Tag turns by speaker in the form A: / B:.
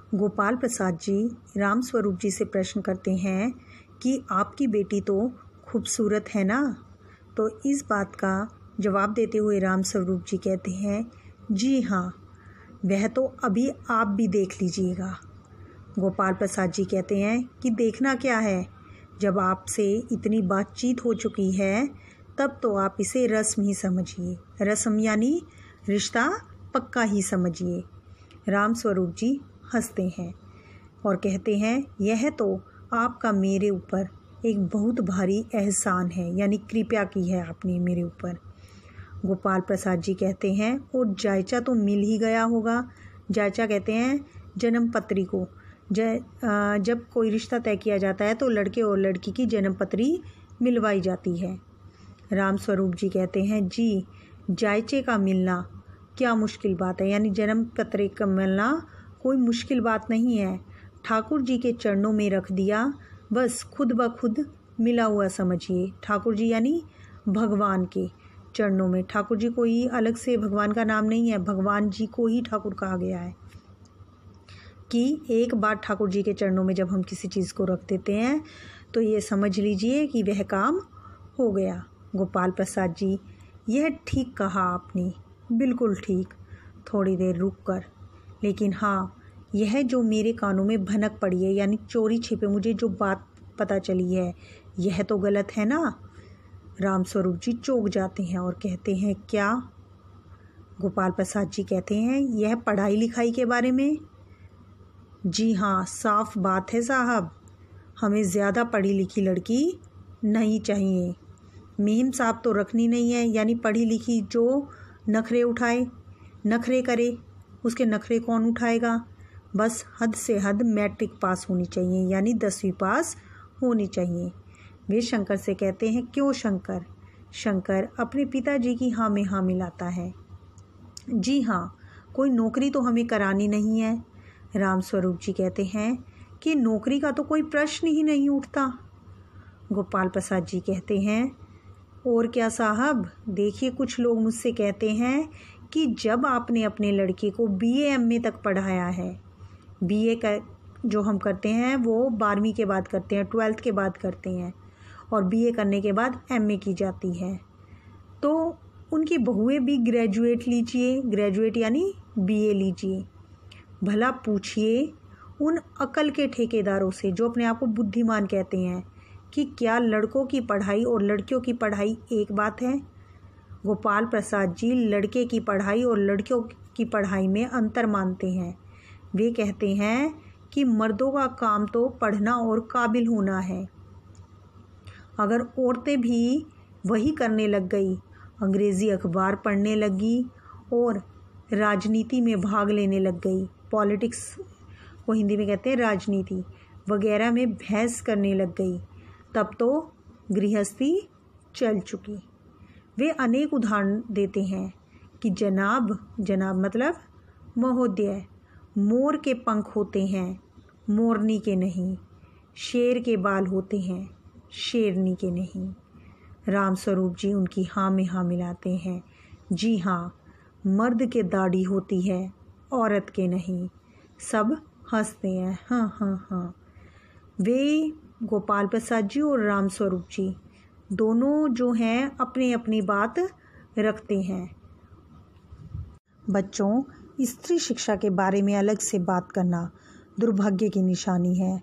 A: गोपाल प्रसाद जी राम स्वरूप जी से प्रश्न करते हैं कि आपकी बेटी तो खूबसूरत है ना। तो इस बात का जवाब देते हुए राम स्वरूप जी कहते हैं, जी हाँ, वह तो अभी आप भी देख लीजिएगा। गोपाल प्रसाद जी कहते हैं कि देखना क्या है, जब आपसे इतनी बातचीत हो चुकी है तब तो आप इसे रस्म ही समझिए, रस्म यानी रिश्ता पक्का ही समझिए। राम स्वरूप जी हंसते हैं और कहते हैं, यह तो आपका मेरे ऊपर एक बहुत भारी एहसान है, यानी कृपया की है आपने मेरे ऊपर। गोपाल प्रसाद जी कहते हैं, और जायचा तो मिल ही गया होगा। जायचा कहते हैं जन्म पत्री को। जब कोई रिश्ता तय किया जाता है तो लड़के और लड़की की जन्म पत्री मिलवाई जाती है। राम स्वरूप जी कहते हैं, जी जायचे का मिलना क्या मुश्किल बात है, यानी जन्म पत्री का मिलना कोई मुश्किल बात नहीं है। ठाकुर जी के चरणों में रख दिया, बस खुद ब खुद मिला हुआ समझिए। ठाकुर जी यानी भगवान के चरणों में। ठाकुर जी कोई अलग से भगवान का नाम नहीं है, भगवान जी को ही ठाकुर कहा गया है कि एक बार ठाकुर जी के चरणों में जब हम किसी चीज़ को रख देते हैं तो ये समझ लीजिए कि वह काम हो गया। गोपाल प्रसाद जी, यह ठीक कहा आपने, बिल्कुल ठीक। थोड़ी देर रुक कर, लेकिन हाँ, यह जो मेरे कानों में भनक पड़ी है, यानी चोरी छिपे मुझे जो बात पता चली है, यह तो गलत है ना। राम स्वरूप जी चौंक जाते हैं और कहते हैं, क्या? गोपाल प्रसाद जी कहते हैं, यह पढ़ाई लिखाई के बारे में। जी हाँ, साफ बात है साहब, हमें ज़्यादा पढ़ी लिखी लड़की नहीं चाहिए। मेम साहब तो रखनी नहीं है, यानी पढ़ी लिखी जो नखरे उठाए, नखरे करे। उसके नखरे कौन उठाएगा? बस हद से हद मैट्रिक पास होनी चाहिए, यानी 10वीं पास होनी चाहिए। वे शंकर से कहते हैं, क्यों शंकर? शंकर अपने पिताजी की हाँ में हाँ मिलाता है। जी हाँ, कोई नौकरी तो हमें करानी नहीं है। राम स्वरूप जी कहते हैं कि नौकरी का तो कोई प्रश्न ही नहीं उठता। गोपाल प्रसाद जी कहते हैं, और क्या साहब, देखिए कुछ लोग मुझसे कहते हैं कि जब आपने अपने लड़के को BA MA तक पढ़ाया है, BA का जो हम करते हैं वो 12वीं के बाद करते हैं, 12th के बाद करते हैं, और BA करने के बाद MA की जाती है, तो उनकी बहुएं भी ग्रेजुएट लीजिए, ग्रेजुएट यानी BA लीजिए। भला पूछिए उन अकल के ठेकेदारों से जो अपने आप को बुद्धिमान कहते हैं कि क्या लड़कों की पढ़ाई और लड़कियों की पढ़ाई एक बात है? गोपाल प्रसाद जी लड़के की पढ़ाई और लड़कियों की पढ़ाई में अंतर मानते हैं। वे कहते हैं कि मर्दों का काम तो पढ़ना और काबिल होना है। अगर औरतें भी वही करने लग गई, अंग्रेज़ी अखबार पढ़ने लगी और राजनीति में भाग लेने लग गई, पॉलिटिक्स को हिंदी में कहते हैं राजनीति वगैरह में बहस करने लग गई, तब तो गृहस्थी चल चुकी। वे अनेक उदाहरण देते हैं कि जनाब मतलब महोदय, मोर के पंख होते हैं, मोरनी के नहीं। शेर के बाल होते हैं, शेरनी के नहीं। राम स्वरूप जी उनकी हाँ में हाँ मिलाते हैं। जी हाँ, मर्द के दाढ़ी होती है, औरत के नहीं। सब हंसते हैं, हाँ हाँ हाँ। वे गोपाल प्रसाद जी और राम स्वरूप जी दोनों जो हैं अपनी अपनी बात रखते हैं। बच्चों, स्त्री शिक्षा के बारे में अलग से बात करना दुर्भाग्य की निशानी है।